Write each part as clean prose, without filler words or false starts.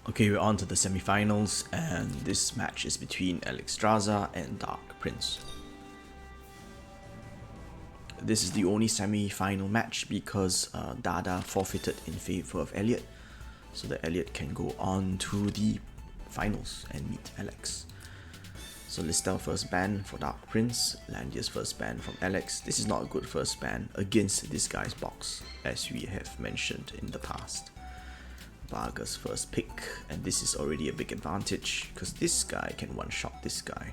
Okay, we're on to the semifinals, and this match is between Alexstrasza and Dark Prince. This is the only semi-final match because Dada forfeited in favor of Elliot, so that Elliot can go on to the finals and meet Alex. So Listel first ban for Dark Prince, Landia's first ban from Alex. This is not a good first ban against this guy's box, as we have mentioned in the past. Varga's first pick, and this is already a big advantage because this guy can one-shot this guy.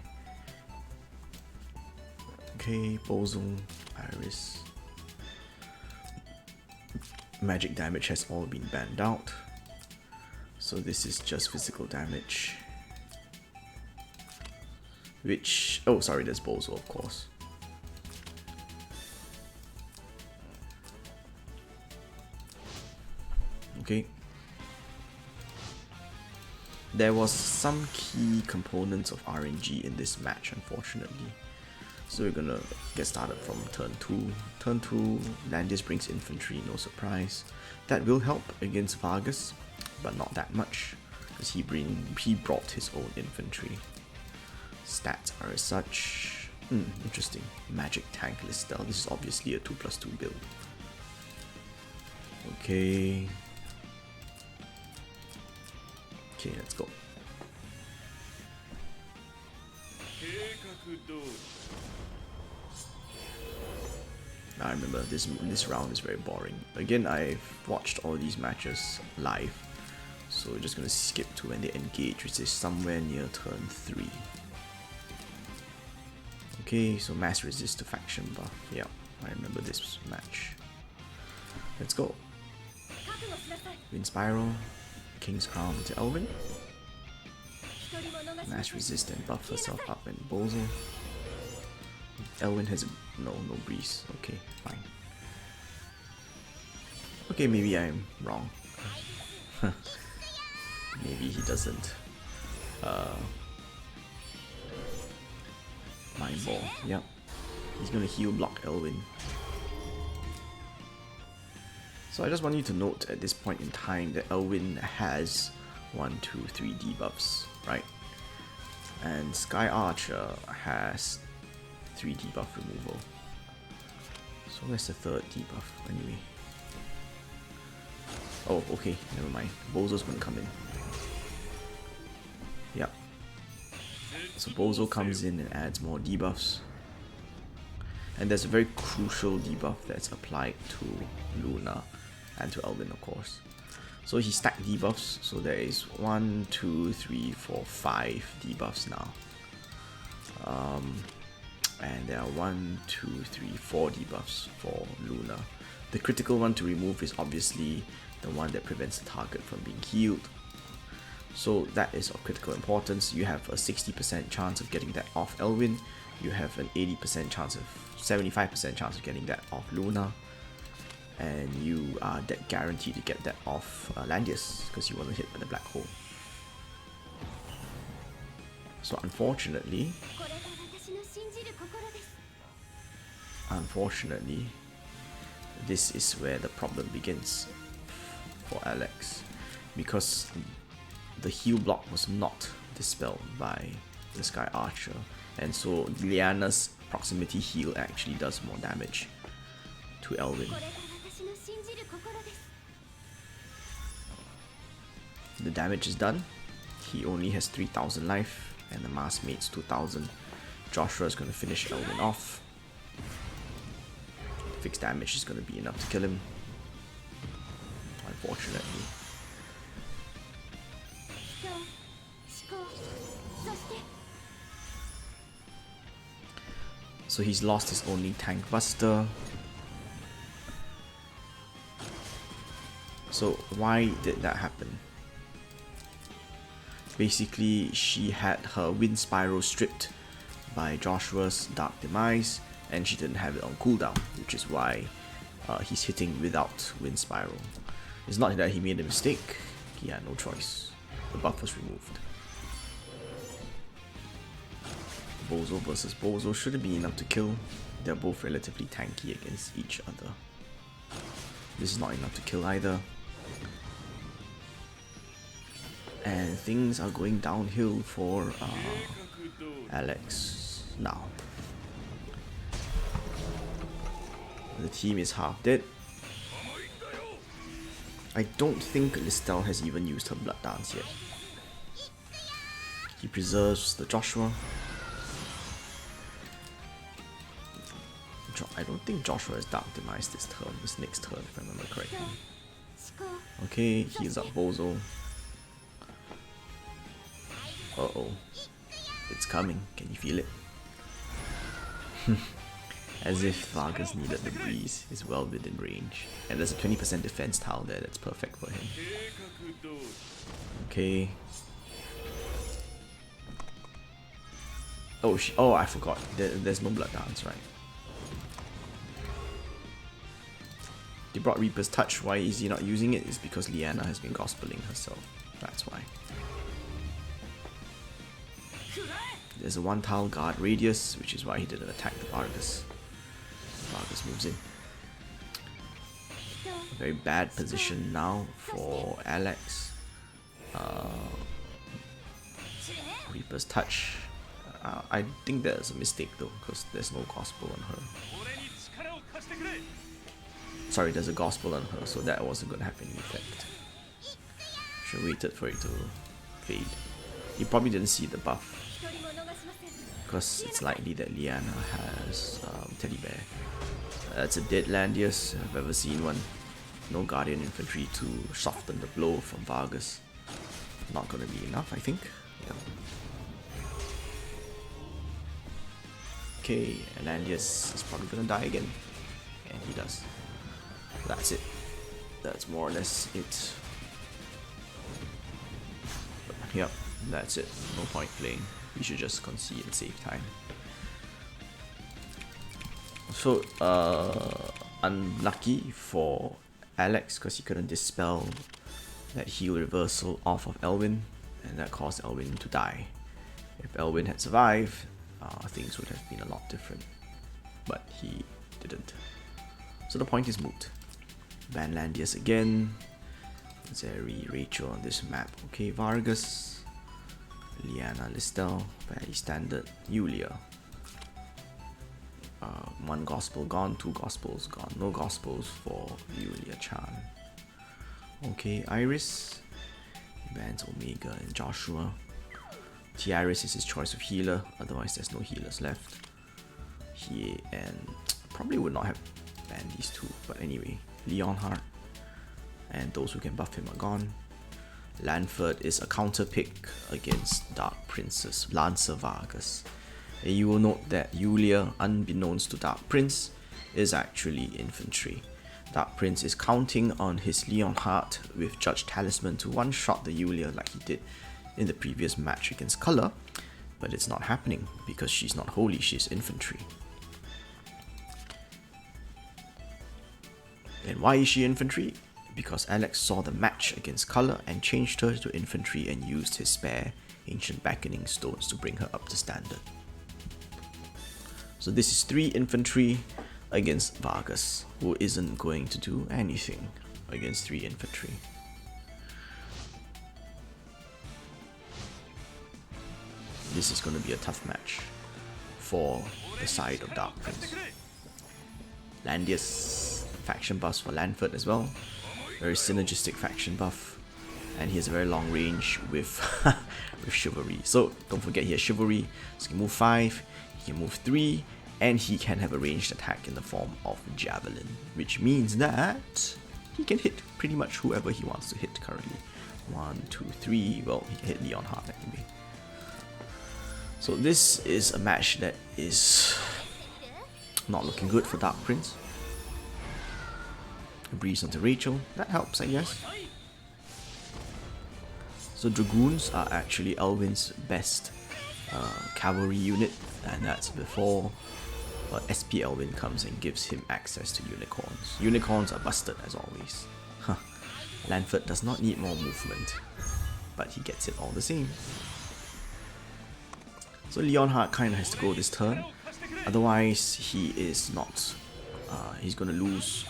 Okay, Bozo, Iris. Magic damage has all been banned out, so this is just physical damage. Which, oh sorry, there's Bozo of course. Okay. There was some key components of RNG in this match, unfortunately. So we're gonna get started from turn 2. Turn 2, Landis brings infantry, no surprise. That will help against Vargas, but not that much, because he brought his own infantry. Stats are as such. Interesting. Magic tank Listel. This is obviously a 2+2 build. Okay. Okay, let's go. I remember this round is very boring. Again, I've watched all these matches live, so we're just gonna skip to when they engage, which is somewhere near turn 3. Okay, so mass resist to faction buff. Yeah, I remember this match. Let's go. Wind Spiral, King's Crown to Elvin. Mass resist and buff herself up and Bozo. Elvin has no breeze. Okay, fine. Okay, maybe I'm wrong. Maybe he doesn't. Mind Ball. Yep. He's gonna heal block Elvin. So I just want you to note at this point in time that Elvin has 1, 2, 3 debuffs, right? And Sky Archer has 3 debuff removal. So where's the 3rd debuff anyway? Oh, okay, never mind. Bozo's gonna come in. Yep. So Bozo comes in and adds more debuffs. And there's a very crucial debuff that's applied to Luna and to Elvin, of course. So he stacked debuffs, so there is 1, 2, 3, 4, 5 debuffs now. And there are 1, 2, 3, 4 debuffs for Luna. The critical one to remove is obviously the one that prevents the target from being healed. So that is of critical importance. You have a 60% chance of getting that off Elvin. You have an 80% chance of 75% chance of getting that off Luna. And you are guaranteed to get that off Landius, because you want to hit with the black hole. So unfortunately, this is where the problem begins for Alex, because the heal block was not dispelled by the Sky Archer, and so Liana's proximity heal actually does more damage to Elvin. The damage is done. He only has 3000 life, and the mass mate's 2000. Joshua is going to finish Elvin off. Fixed damage is going to be enough to kill him, unfortunately. So he's lost his only tank buster. So why did that happen? Basically, she had her Wind Spiral stripped by Joshua's Dark Demise, and she didn't have it on cooldown, which is why he's hitting without Wind Spiral. It's not that he made a mistake, he had no choice. The buff was removed. Bozo versus Bozo shouldn't be enough to kill. They're both relatively tanky against each other. This is not enough to kill either. And things are going downhill for Alex now. The team is half dead. I don't think Listel has even used her blood dance yet. He preserves the Joshua. I don't think Joshua is Dark Demise this turn, this next turn if I remember correctly. Okay, heals up Bozo. Uh-oh. It's coming, can you feel it? As if Vargas needed the breeze, is well within range. And there's a 20% defense tile there, that's perfect for him. Okay. Oh, I forgot. There's no blood dance, right? They brought Reaper's Touch. Why is he not using it? It's because Liana has been gospeling herself. That's why. There's a 1 tile guard radius, which is why he didn't attack the Vargas. Vargas moves in. A very bad position now for Alex. Reaper's Touch. I think that's a mistake though, because there's no gospel on her. Sorry, there's a gospel on her, so that wasn't going to have any effect. Should have waited for it to fade. You probably didn't see the buff, because it's likely that Liana has Teddy Bear. That's a dead Landius, if I've ever seen one. No Guardian Infantry to soften the blow from Vargas. Not going to be enough, I think. Yeah. Okay, Landius is probably going to die again. And he does. That's it. That's more or less it. Yep, that's it. No point playing. We should just concede and save time. So, unlucky for Alex because he couldn't dispel that heal reversal off of Elwyn, and that caused Elwyn to die. If Elwyn had survived, things would have been a lot different. But he didn't. So the point is moot. Ban Landius again. Zeri, Rachel on this map. Okay, Vargas, Liana, Listel, fairly standard. Yulia. 1 gospel gone, 2 gospels gone. No gospels for Yulia Chan. Okay, Iris. He bans Omega and Joshua. Tiaris is his choice of healer, otherwise there's no healers left. He and probably would not have banned these two, but anyway. Leonhardt, and those who can buff him are gone. Lanford is a counter pick against Dark Prince's Lancer Vargas. And you will note that Yulia, unbeknownst to Dark Prince, is actually infantry. Dark Prince is counting on his Leonhardt with Judge Talisman to one-shot the Yulia like he did in the previous match against Color, but it's not happening because she's not holy, she's infantry. And why is she infantry? Because Alex saw the match against Color and changed her to infantry and used his spare Ancient Beckoning Stones to bring her up to standard. So this is 3 infantry against Vargas, who isn't going to do anything against 3 infantry. This is going to be a tough match for the side of Dark Prince. Landius, faction buffs for Lanford as well. Very synergistic faction buff. And he has a very long range with, with Chivalry. So don't forget he has Chivalry, so he can move 5, he can move 3, and he can have a ranged attack in the form of Javelin. Which means that he can hit pretty much whoever he wants to hit currently. 1, 2, 3, well he can hit Leonhardt anyway. So this is a match that is not looking good for Dark Prince. A breeze onto Rachel, that helps I guess. So Dragoons are actually Elwyn's best cavalry unit, and that's before SP Elwyn comes and gives him access to unicorns. Unicorns are busted as always. Huh. Lanford does not need more movement, but he gets it all the same. So Leonhardt kind of has to go this turn, otherwise he is not. He's gonna lose.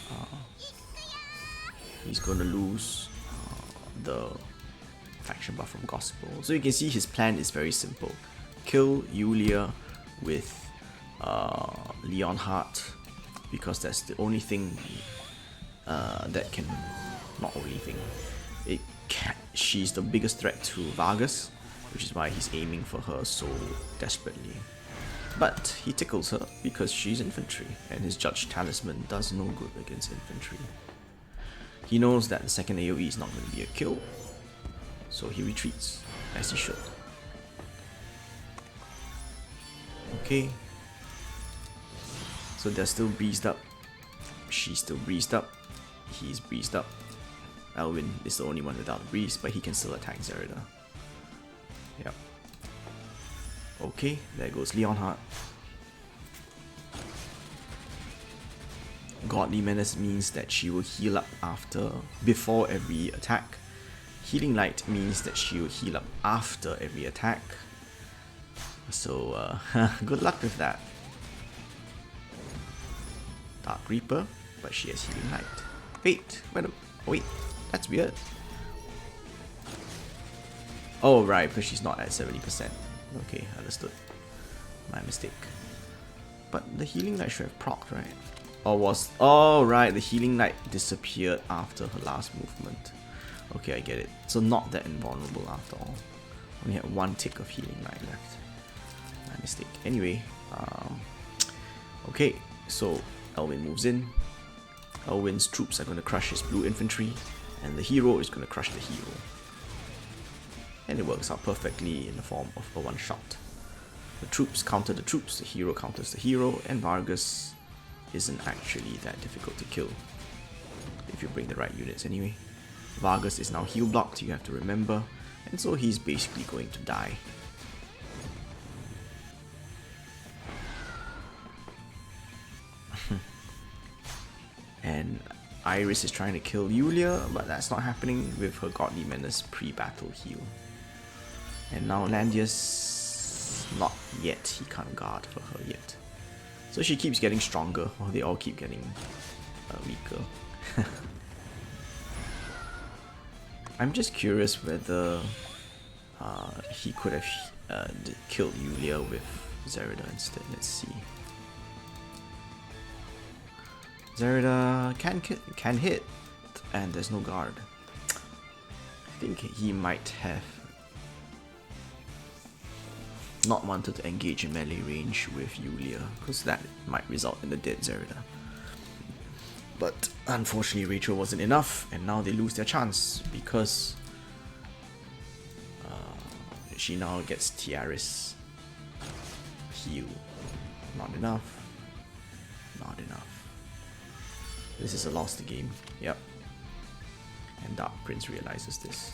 He's gonna lose the faction buff from Gospel. So you can see his plan is very simple. Kill Yulia with Leonhardt, because that's the only thing that can, not only thing, she's the biggest threat to Vargas, which is why he's aiming for her so desperately. But he tickles her because she's infantry, and his Judge Talisman does no good against infantry. He knows that the second AoE is not going to be a kill, so he retreats, as he should. Okay. So they're still breezed up. She's still breezed up. He's breezed up. Elwin is the only one without breeze, but he can still attack Zerida. Yep. Okay, there goes Leonhardt. Godly Menace means that she will heal up before every attack. Healing Light means that she will heal up after every attack. So good luck with that. Dark Reaper, but she has Healing Light. Wait, that's weird. Oh right, because she's not at 70%. Okay, understood. My mistake. But the Healing Light should have procced, right? Oh right, the Healing Light disappeared after her last movement. Okay, I get it. So not that invulnerable after all. Only had one tick of Healing Light left. My mistake. Anyway, okay, so Elwin moves in. Elwin's troops are going to crush his blue infantry, and the hero is going to crush the hero. And it works out perfectly in the form of a one-shot. The troops counter the troops, the hero counters the hero, and Vargas isn't actually that difficult to kill, if you bring the right units anyway. Vargas is now heal blocked, you have to remember, and so he's basically going to die. And Iris is trying to kill Yulia, but that's not happening with her Godly Menace pre-battle heal. And now Landius, not yet, he can't guard for her yet. So she keeps getting stronger, while they all keep getting weaker. I'm just curious whether he could have killed Yulia with Zerida instead. Let's see. Zerida can hit, and there's no guard. I think he might have not wanted to engage in melee range with Yulia, because that might result in the dead Zerida. But unfortunately Rachel wasn't enough, and now they lose their chance because she now gets Tiaris heal. Not enough. Not enough. This is a lost game. Yep. And Dark Prince realizes this.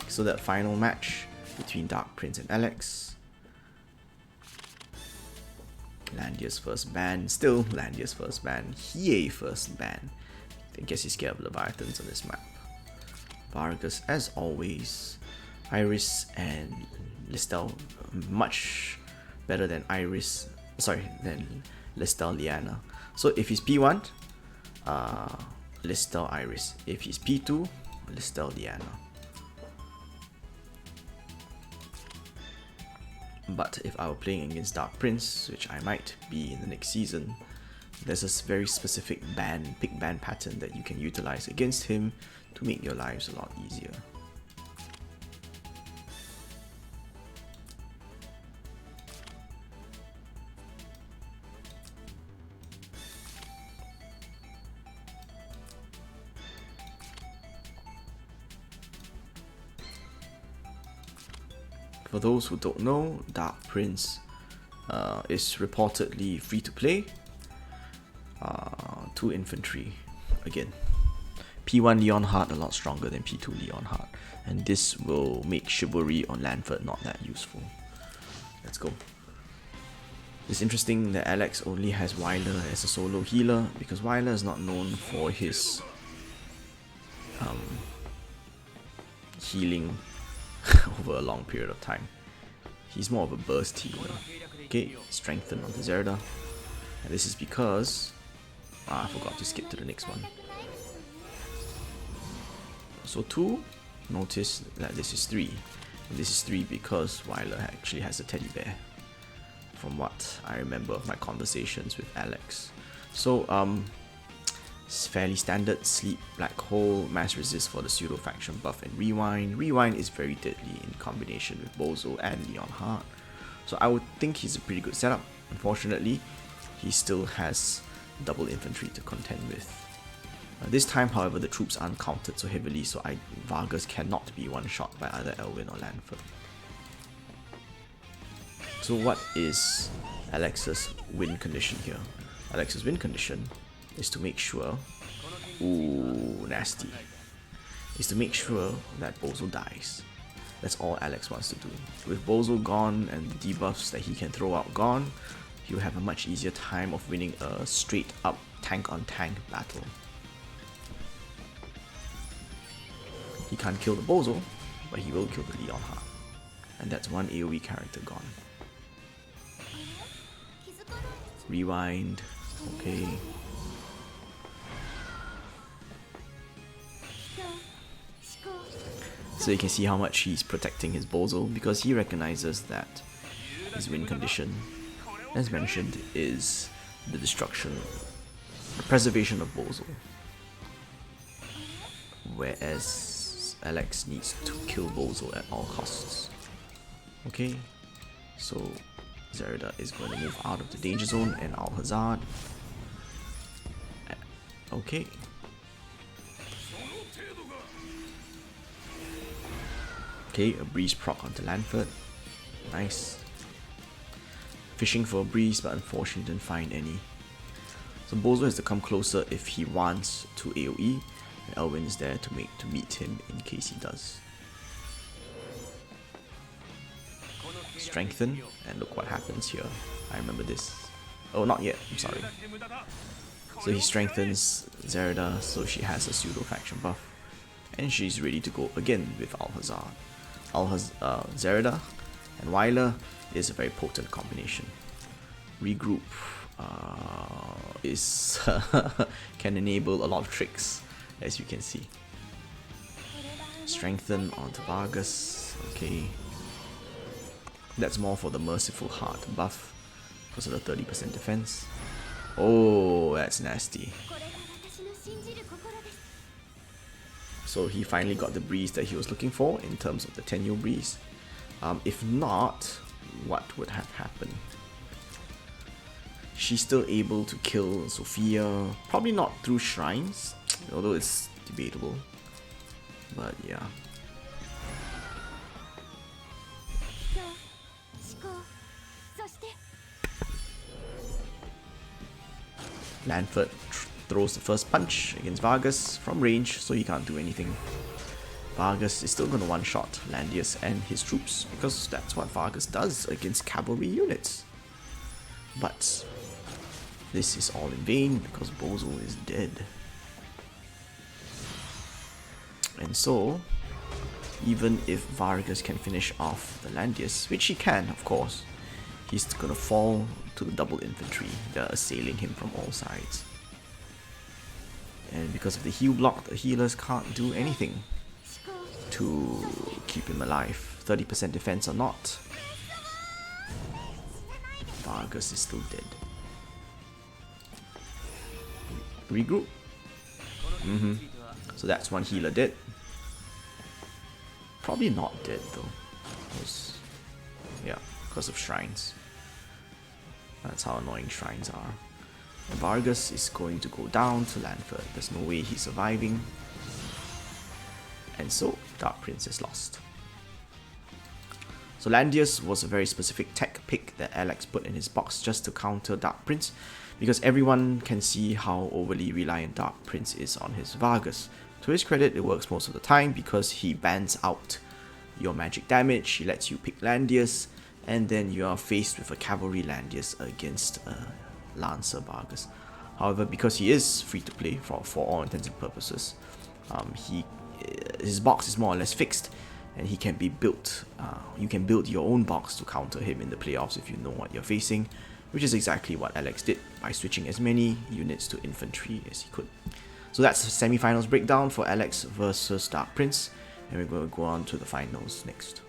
So that final match between Dark Prince and Alex. Landia's first ban. Still Landia's first ban. Hiei first ban. I guess he's scared of Leviathans on this map. Vargas, as always. Iris and Listel, much better than Iris. Sorry, than Listel Liana. So if he's P1, Listel Iris. If he's P2, Listel Liana. But if I were playing against Dark Prince, which I might be in the next season, there's a very specific pick ban pattern that you can utilize against him to make your lives a lot easier. For those who don't know, Dark Prince is reportedly free to play. 2 infantry again. P1 Leonhardt a lot stronger than P2 Leonhardt, and this will make Chivalry on Lanford not that useful. Let's go. It's interesting that Alex only has Wyler as a solo healer, because Wyler is not known for his healing over a long period of time. He's more of a burst healer. Okay, strengthen onto Zerida. And this is because I forgot to skip to the next one. So 2, notice that this is 3. And this is 3 because Weiler actually has a teddy bear, from what I remember of my conversations with Alex. So it's fairly standard: sleep, black hole, mass resist for the pseudo faction buff, and rewind. Rewind is very deadly in combination with Bozo and Leon Hart, so I would think he's a pretty good setup. Unfortunately, he still has double infantry to contend with. This time, however, the troops aren't counted so heavily, so Vargas cannot be one shot by either Elwin or Lanford. So what is Alex's win condition here? Alex's win condition is to make sure, ooh, nasty, is to make sure that Bozo dies. That's all Alex wants to do. With Bozo gone and the debuffs that he can throw out gone, he'll have a much easier time of winning a straight up tank on tank battle. He can't kill the Bozo, but he will kill the Leon Hart. And that's one AoE character gone. Rewind, okay. So you can see how much he's protecting his Bozo, because he recognizes that his win condition, as mentioned, is the destruction, the preservation of Bozo. Whereas Alex needs to kill Bozo at all costs. Okay, so Zerida is going to move out of the danger zone, and Al-Hazard. Okay. Okay, a breeze proc onto Lanford. Nice. Fishing for a breeze, but unfortunately didn't find any. So Bozo has to come closer if he wants to AoE, and Elwin is there to meet him in case he does. Strengthen, and look what happens here. I remember this. Oh, not yet, I'm sorry. So he strengthens Zerida so she has a pseudo faction buff, and she's ready to go again with Al-Hazard. Zerida and Weiler is a very potent combination. Regroup is can enable a lot of tricks, as you can see. Strengthen onto Vargas, okay. That's more for the Merciful Heart buff because of the 30% defense. Oh, that's nasty. So he finally got the breeze that he was looking for in terms of the Tenyo breeze. If not, what would have happened? She's still able to kill Sophia, probably not through shrines, although it's debatable. But yeah. Lanford throws the first punch against Vargas from range, so he can't do anything. Vargas is still going to one-shot Landius and his troops, because that's what Vargas does against cavalry units. But this is all in vain, because Bozo is dead. And so, even if Vargas can finish off the Landius, which he can, of course, he's going to fall to the double infantry that are assailing him from all sides. And because of the heal block, the healers can't do anything to keep him alive. 30% defense or not, Vargas is still dead. Regroup. So that's one healer dead. Probably not dead though. Yeah, because of shrines. That's how annoying shrines are. And Vargas is going to go down to Lanford. There's no way he's surviving. And so, Dark Prince is lost. So Landius was a very specific tech pick that Alex put in his box just to counter Dark Prince, because everyone can see how overly reliant Dark Prince is on his Vargas. To his credit, it works most of the time because he bans out your magic damage, he lets you pick Landius, and then you are faced with a cavalry Landius against a Lancer Vargas. However, because he is free to play for all intents and purposes, his box is more or less fixed, and he can be built. You can build your own box to counter him in the playoffs if you know what you're facing, which is exactly what Alex did by switching as many units to infantry as he could. So that's the semi-finals breakdown for Alex versus Dark Prince. and we're going to go on to the finals next.